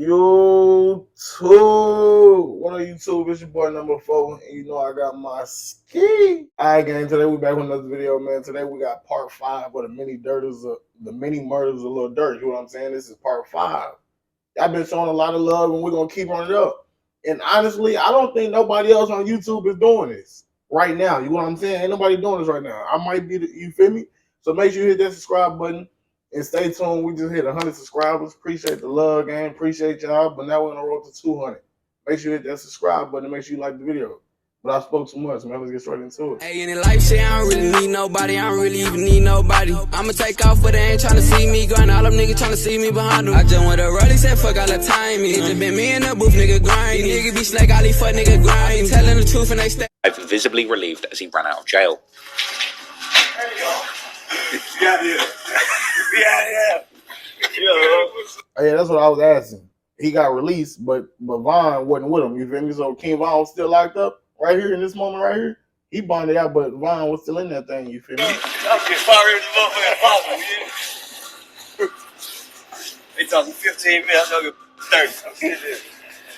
YouTube, what up YouTube? It's your boy number 4, and you know I got my ski. Alright gang, today we back with another video, man. Today we got part 5 of the mini murders of Lil Durk. You know what I'm saying? This is part 5. I've been showing a lot of love, and we're gonna keep on it up. And honestly, I don't think nobody else on YouTube is doing this right now. You know what I'm saying? Ain't nobody doing this right now. I might be, you feel me? So make sure you hit that subscribe button. And stay tuned. We just hit 100 subscribers. Appreciate the love, gang. Appreciate y'all. But now we're on the road to 200. Make sure you hit that subscribe button and make sure you like the video. But I spoke too much, man. Let's get straight into it. Hey, in life, shit, I don't really need nobody. I don't really even need nobody. I'ma take off, but they ain't tryna see me grind. All them niggas tryna see me behind them. I just want to rollie, said fuck all the time. It just been me in the booth, nigga grind. Nigga be slack, all these fuck nigga grind. Telling the truth and they stay. Visibly relieved as he ran out of jail. There you go. Yeah. Yeah, that's what I was asking. He got released, but Von wasn't with him. You feel me? So King Von was still locked up right here in this moment right here. He bonded out, but Von was still in that thing. You feel me? I'm getting fired as a motherfucking possible, yeah. They talking 15 minutes, I'm talking 30. I'm getting there.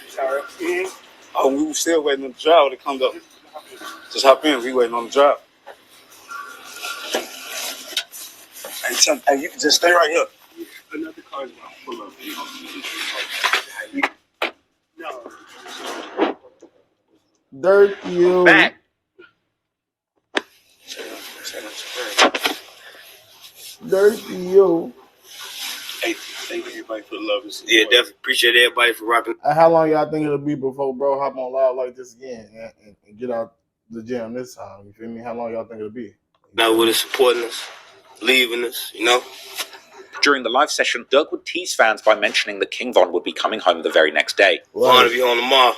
Sorry. Oh, we were still waiting on the driver to come up. Just hop in, we waiting on the driver. Hey, you can just stay right here. Another car's about to pull up. No. Durk, you. Back. Durk, you. Hey, thank everybody for the love. Yeah, definitely appreciate everybody for rocking. How long y'all think it'll be before bro hop on live like this again and get out the gym this time? You feel me? How long y'all think it'll be? Not with us supporting us, leaving us, you know? During the live session, Durk would tease fans by mentioning that King Von would be coming home the very next day. Von will be home tomorrow.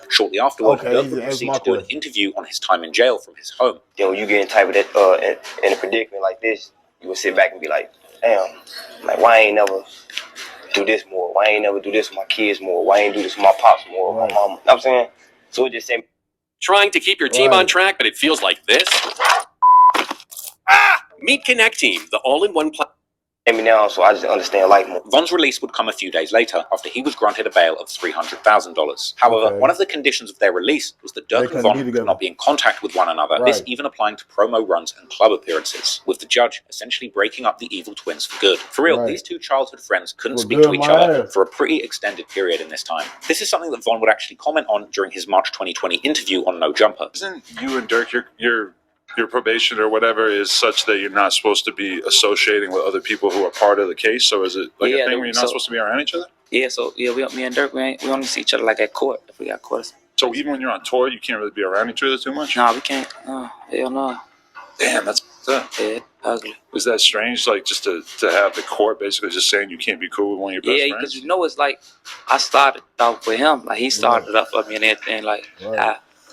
Shortly afterward, Durk would proceed to do an interview on his time in jail from his home. Then when you get in type of that in a predicament like this, you will sit back and be like, damn, like why I ain't never do this more? Why I ain't never do this with my kids more? Why I ain't do this with my pops more? My mom. You know what I'm saying? So it just said, trying to keep your team on track, but it feels like this. Meet Connect Team, the all-in-one platform. me now, so I just understand life more. Von's release would come a few days later after he was granted a bail of $300,000. However, one of the conditions of their release was that Durk and Von could not be in contact with one another, this even applying to promo runs and club appearances, with the judge essentially breaking up the evil twins for good. For real, these two childhood friends couldn't speak to each other for a pretty extended period in this time. This is something that Von would actually comment on during his March 2020 interview on No Jumper. Isn't you and Durk, your probation or whatever is such that you're not supposed to be associating with other people who are part of the case? So is it like a thing where you're not supposed to be around each other? Yeah, so me and Durk, we only see each other like at court, if we got court. So even when you're on tour, you can't really be around each other too much? No, we can't. Oh, hell no. Damn, that's yeah, ugly. Is that strange, like just to have the court basically just saying you can't be cool with one of your best friends? Yeah, because you know it's like, I started off with him, like he started up for me and everything, like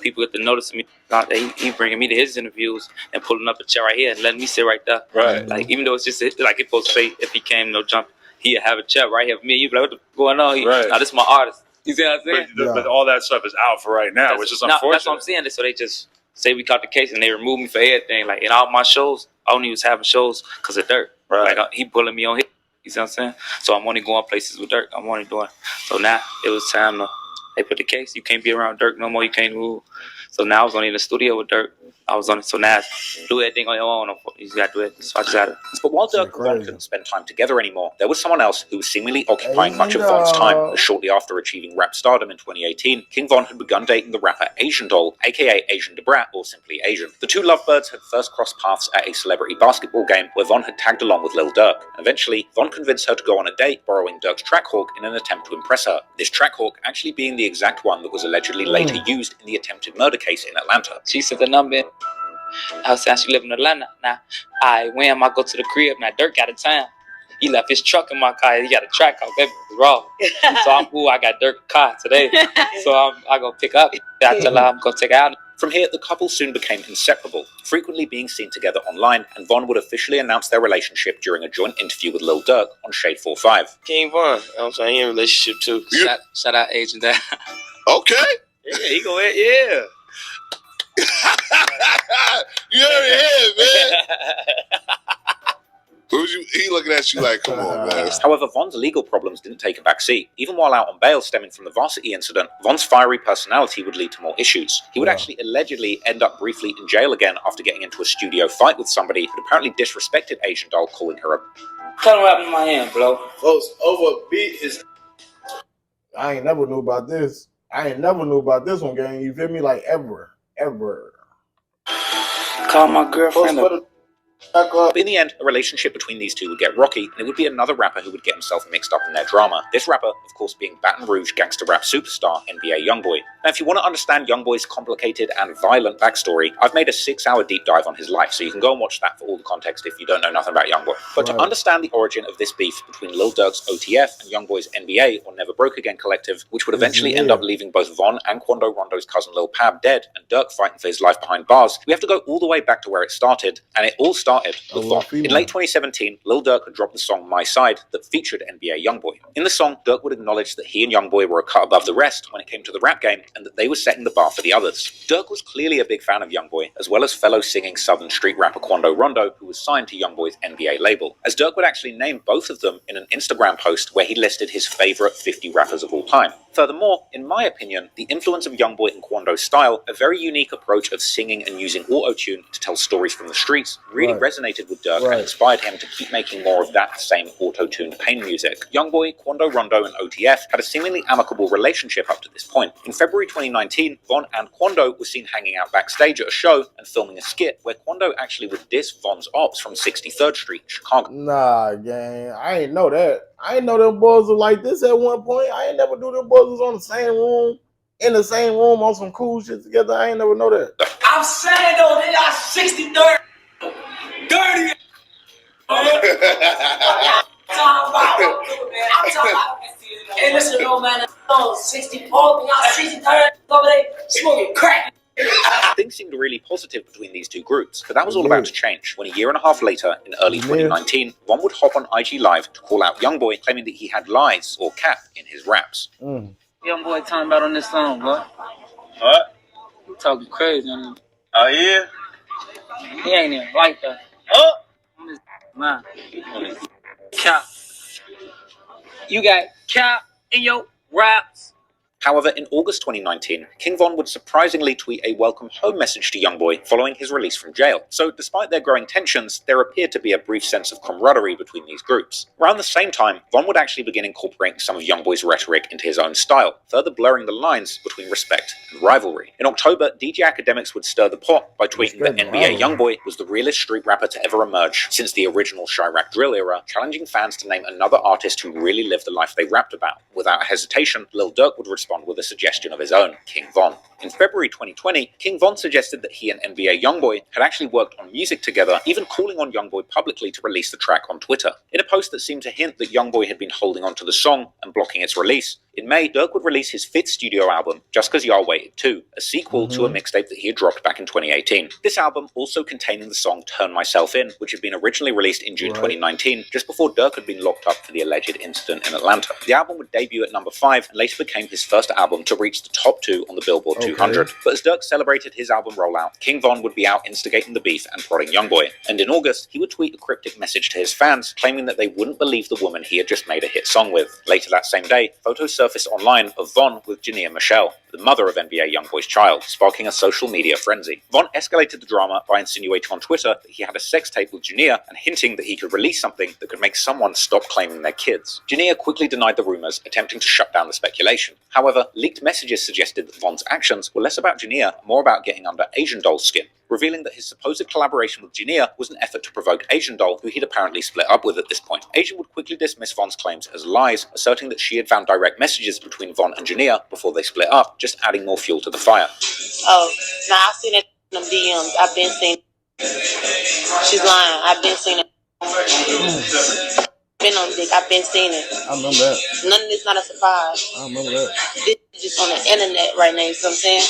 people get to notice me. He bringing me to his interviews and pulling up a chair right here and letting me sit right there. Right. Like even though it's just like it's supposed to say if he came No Jump, he'd have a chair right here for me. You'd be like, what's going on? Now this is my artist. You see what I'm saying? But all that stuff is out for right now, which is unfortunate. That's what I'm saying. So they just say we caught the case and they removed me for everything. Like in all my shows, I only was having shows because of Durk. Right. Like he pulling me on his. You see what I'm saying? So I'm only going places with Durk. I'm only doing. So now it was time to. They put the case. You can't be around Durk no more. You can't move. So now I was only in the studio with Durk. I was on it. So now do everything on your own. You just got to do it. So I just got to. But while Durk and Von couldn't spend time together anymore, there was someone else who was seemingly occupying much of Von's time. As shortly after achieving rap stardom in 2018, King Von had begun dating the rapper Asian Doll, aka Asian Debrat, or simply Asian. The two lovebirds had first crossed paths at a celebrity basketball game where Von had tagged along with Lil Durk. Eventually, Von convinced her to go on a date, borrowing Durk's Trackhawk in an attempt to impress her. This Trackhawk actually being the exact one that was allegedly later used in the attempted murder case in Atlanta. She said the number. I was saying she live in Atlanta. Now, when I go to the crib, now Durk out of town. He left his truck in my car. He got a track out. That was raw. So I'm cool. I got Durk's car today. So I go pick up. I tell her I'm going to take her out. From here, the couple soon became inseparable, frequently being seen together online, and Von would officially announce their relationship during a joint interview with Lil Durk on Shade 45. King Von, I'm saying he in a relationship too. Shout out Agent Dad. Okay. Yeah, he go ahead, yeah. You heard it here, man. He looking at you like, come on, man. However, Von's legal problems didn't take a backseat. Even while out on bail stemming from the varsity incident, Von's fiery personality would lead to more issues. He would actually allegedly end up briefly in jail again after getting into a studio fight with somebody who apparently disrespected Asian Doll, calling her a... Tell what happened in my hand, bro. Folks, over beat is... I ain't never knew about this. I ain't never knew about this one, gang. You feel me? Like, ever. Call my girlfriend up. But in the end, a relationship between these two would get rocky, and it would be another rapper who would get himself mixed up in their drama. This rapper, of course, being Baton Rouge gangster rap superstar NBA Youngboy. Now, if you want to understand Youngboy's complicated and violent backstory, I've made a 6-hour deep dive on his life, so you can go and watch that for all the context if you don't know nothing about Youngboy. But to understand the origin of this beef between Lil Durk's OTF and Youngboy's NBA, or Never Broke Again collective, which would eventually end up leaving both Von and Quando Rondo's cousin Lil Pab dead, and Durk fighting for his life behind bars, we have to go all the way back to where it started, and it all started with Von. In late 2017, Lil Durk had dropped the song My Side that featured NBA Youngboy. In the song, Durk would acknowledge that he and Youngboy were a cut above the rest when it came to the rap game, and that they were setting the bar for the others. Durk was clearly a big fan of Youngboy, as well as fellow singing southern street rapper Quando Rondo, who was signed to Youngboy's NBA label, as Durk would actually name both of them in an Instagram post where he listed his favorite 50 rappers of all time. Furthermore, in my opinion, the influence of Youngboy and Quando's style, a very unique approach of singing and using auto-tune to tell stories from the streets, really resonated with Durk and inspired him to keep making more of that same auto-tuned pain music. Youngboy, Quando Rondo, and OTF had a seemingly amicable relationship up to this point. In February 2019, Von and Quando were seen hanging out backstage at a show and filming a skit where Quando actually would diss Von's ops from 63rd Street in Chicago. Nah, gang, I ain't know that. I ain't know them boys were like this at one point. I ain't never knew them boys was on the same room, in the same room on some cool shit together. I ain't never know that. I'm saying though, they got 63rd dirty. I'm talking about. Hey, listen, no man, 64, y'all 63rd over there smoking crack. Things seemed really positive between these two groups, but that was all about to change when a year and a half later, in early 2019, Von would hop on IG Live to call out Youngboy, claiming that he had lies or cap in his raps. Youngboy talking about on this song, boy. What? You talking crazy on him. Oh yeah? He ain't even like that. Oh! Man. Cap. You got cap in your raps. However, in August 2019, King Von would surprisingly tweet a welcome home message to Youngboy following his release from jail. So despite their growing tensions, there appeared to be a brief sense of camaraderie between these groups. Around the same time, Von would actually begin incorporating some of Youngboy's rhetoric into his own style, further blurring the lines between respect and rivalry. In October, DJ Academics would stir the pot by tweeting that NBA Youngboy was the realest street rapper to ever emerge since the original Chirac drill era, challenging fans to name another artist who really lived the life they rapped about. Without hesitation, Lil Durk would respond with a suggestion of his own, King Von. In February 2020, King Von suggested that he and NBA Youngboy had actually worked on music together, even calling on Youngboy publicly to release the track on Twitter. In a post that seemed to hint that Youngboy had been holding on to the song and blocking its release, in May, Durk would release his 5th studio album, Just Cause Y'all Waited Too, a sequel to a mixtape that he had dropped back in 2018. This album also containing the song Turn Myself In, which had been originally released in June 2019, just before Durk had been locked up for the alleged incident in Atlanta. The album would debut at number 5 and later became his first album to reach the top 2 on the Billboard 200. But as Durk celebrated his album rollout, King Von would be out instigating the beef and prodding Youngboy. And in August, he would tweet a cryptic message to his fans, claiming that they wouldn't believe the woman he had just made a hit song with. Later that same day, photos surfaced online of Von with Jania Michelle, the mother of NBA Youngboy's child, sparking a social media frenzy. Von escalated the drama by insinuating on Twitter that he had a sex tape with Jania and hinting that he could release something that could make someone stop claiming their kids. Jania quickly denied the rumors, attempting to shut down the speculation. However, leaked messages suggested that Von's actions were less about Jania and more about getting under Asian Doll's skin, revealing that his supposed collaboration with Jania was an effort to provoke Asian Doll, who he'd apparently split up with at this point. Asian would quickly dismiss Von's claims as lies, asserting that she had found direct messages between Von and Jania before they split up, just adding more fuel to the fire. Oh, now I've seen it in them DMs. I've been seeing it. She's lying. I've been seeing it. Been on dick. I've been seeing it. I remember that. None of this not a surprise. I remember that. This is just on the internet right now, you know what I'm saying?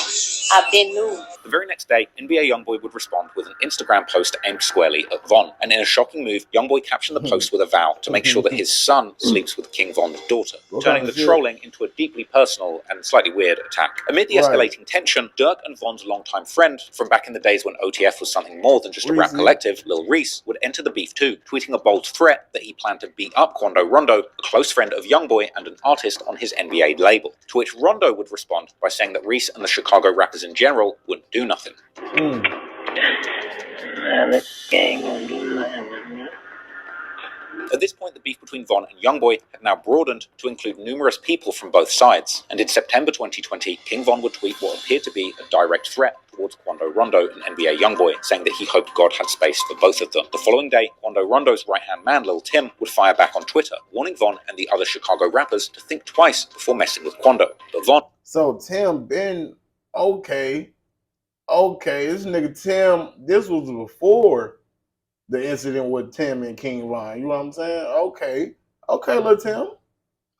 I've been new. The very next day, NBA Youngboy would respond with an Instagram post aimed squarely at Von, and in a shocking move, Youngboy captioned the post with a vow to make sure that his son sleeps with King Von's daughter, turning the trolling into a deeply personal and slightly weird attack. Amid the escalating tension, Durk and Von's longtime friend from back in the days when OTF was something more than just a rap collective, Lil Reese, would enter the beef too, tweeting a bold threat that he planned to beat up Quando Rondo, a close friend of Youngboy and an artist on his NBA label, to which Rondo would respond by saying that Reese and the Chicago rappers in general wouldn't do nothing. At this point, the beef between Von and Youngboy had now broadened to include numerous people from both sides, and in September 2020, King Von would tweet what appeared to be a direct threat towards Quando Rondo and NBA Youngboy, saying that he hoped God had space for both of them. The following day, Quando Rondo's right-hand man, Lil Tim, would fire back on Twitter, warning Von and the other Chicago rappers to think twice before messing with Quando. But Von... So Tim been okay, this nigga Tim, this was before the incident with Tim and King Von. You know what I'm saying? Okay, Lil Tim.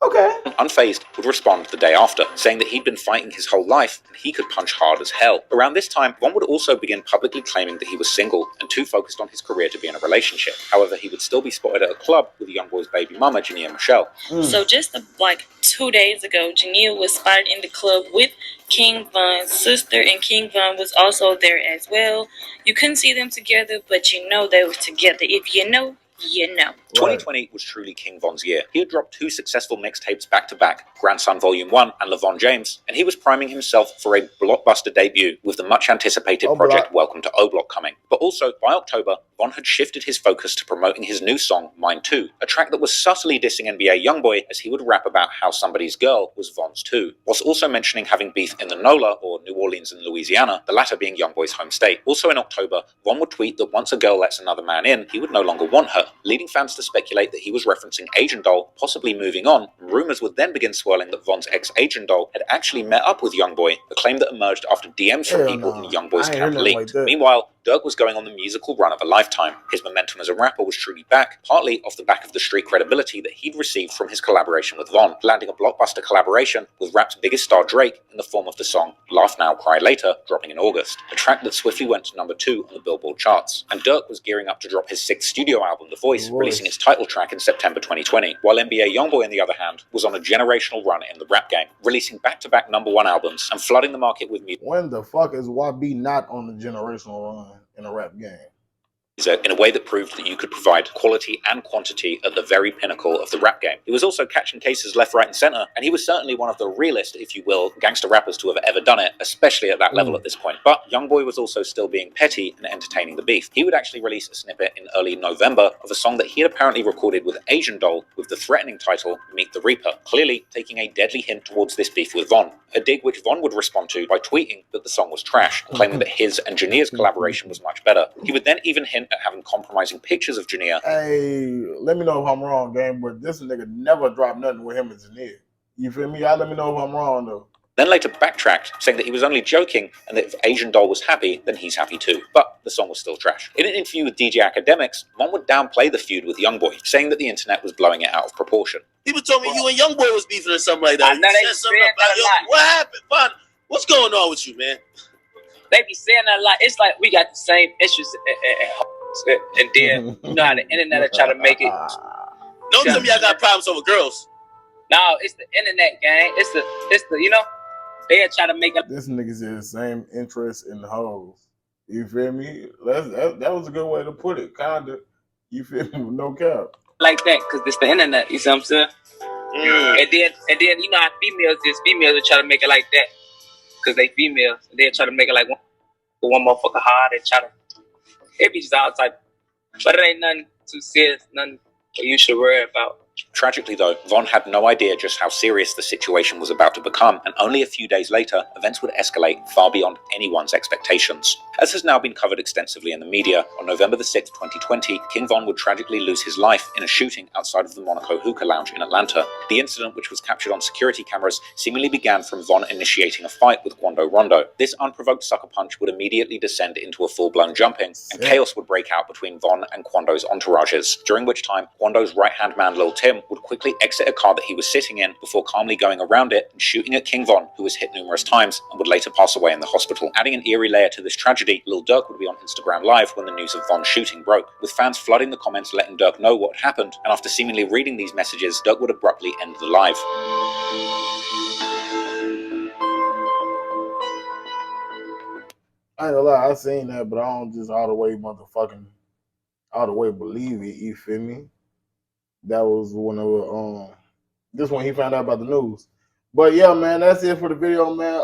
Okay. Unfazed, would respond the day after, saying that he'd been fighting his whole life and he could punch hard as hell. Around this time, Von would also begin publicly claiming that he was single and too focused on his career to be in a relationship. However, he would still be spotted at a club with Youngboy's baby mama, Jania Michelle. So just like 2 days ago, Jania was spotted in the club with King Von's sister, and King Von was also there as well. You couldn't see them together, but you know they were together. If you know, you know. 2020 was truly King Von's year. He had dropped 2 successful mixtapes back-to-back, Grandson Volume 1 and LeVon James, and he was priming himself for a blockbuster debut with the much-anticipated project Welcome to O-Block coming. But also, by October, Von had shifted his focus to promoting his new song, Mine Too, a track that was subtly dissing NBA Youngboy as he would rap about how somebody's girl was Von's too, whilst also mentioning having beef in the NOLA, or New Orleans and Louisiana, the latter being Youngboy's home state. Also in October, Von would tweet that once a girl lets another man in, he would no longer want her, leading fans to speculate that he was referencing Asian Doll, possibly moving on. Rumors would then begin swirling that Von's ex-Asian Doll had actually met up with Youngboy, a claim that emerged after DMs from people in Youngboy's camp leaked. Meanwhile, Durk was going on the musical run of a lifetime. His momentum as a rapper was truly back, partly off the back of the street credibility that he'd received from his collaboration with Von, landing a blockbuster collaboration with rap's biggest star Drake in the form of the song Laugh Now, Cry Later, dropping in August, a track that swiftly went to #2 on the Billboard charts. And Durk was gearing up to drop his 6th studio album, The Voice, releasing its title track in September 2020, while NBA Youngboy, on the other hand, was on a generational run in the rap game, releasing back-to-back #1 albums and flooding the market with music. When the fuck is YB not on the generational run in a rap game? In a way that proved that you could provide quality and quantity at the very pinnacle of the rap game. He was also catching cases left, right, and center, and he was certainly one of the realest, if you will, gangster rappers to have ever done it, especially at that level at this point. But Youngboy was also still being petty and entertaining the beef. He would actually release a snippet in early November of a song that he had apparently recorded with Asian Doll with the threatening title, Meet the Reaper, clearly taking a deadly hint towards this beef with Von, a dig which Von would respond to by tweeting that the song was trash, claiming that his and Jania's collaboration was much better. He would then even hint at having compromising pictures of Jania. Hey, let me know if I'm wrong, gang, but this nigga never dropped nothing with him and Jania. You feel me? Y'all let me know if I'm wrong, though. Then later backtracked, saying that he was only joking and that if Asian Doll was happy, then he's happy too. But the song was still trash. In an interview with DJ Academics, Von would downplay the feud with Youngboy, saying that the internet was blowing it out of proportion. People told me you and Youngboy was beefing or something like that. I know they said something about what happened? Fun. What's going on with you, man? They be saying that a lot. It's like we got the same issues and then you know how the internet will try to make it. Don't tell me I got problems over girls. No, it's the internet, gang. It's the you know, they'll try to make it. This nigga said the same interest in the hoes. You feel me? That was a good way to put it, kinda. You feel me? No cap. Like that, cause it's the internet. You see what I'm saying? And then you know how females will try to make it like that, cause they females. They'll try to make it like one motherfucker hard. They try to. It be just outside, but it ain't nothing too serious, nothing you should worry about. Tragically though, Von had no idea just how serious the situation was about to become, and only a few days later, events would escalate far beyond anyone's expectations. As has now been covered extensively in the media, on November the 6th, 2020, King Von would tragically lose his life in a shooting outside of the Monaco Hookah Lounge in Atlanta. The incident, which was captured on security cameras, seemingly began from Von initiating a fight with Quando Rondo. This unprovoked sucker punch would immediately descend into a full-blown jumping, and chaos would break out between Von and Quando's entourages, during which time Quando's right-hand man Lil him, would quickly exit a car that he was sitting in before calmly going around it and shooting at King Von, who was hit numerous times and would later pass away in the hospital. Adding an eerie layer to this tragedy, Lil Durk would be on Instagram Live when the news of Von's shooting broke, with fans flooding the comments letting Durk know what happened, and after seemingly reading these messages, Durk would abruptly end the live. I ain't gonna lie, I seen that, but I don't just all the way believe it, you feel me? That was one of this one he found out about the news. But yeah, man, that's it for the video, man.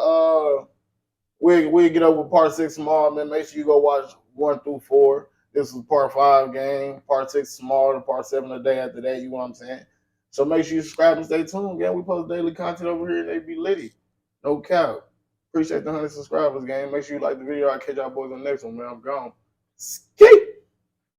We'll get over part 6 tomorrow, man. Make sure you go watch 1 through 4. This was part 5 game, part 6 tomorrow, and part 7 the day after that, you know what I'm saying? So make sure you subscribe and stay tuned, gang. We post daily content over here and they be litty. No cap. Appreciate the 100 subscribers, gang. Make sure you like the video. I'll catch y'all boys on the next one, man. I'm gone. Skate!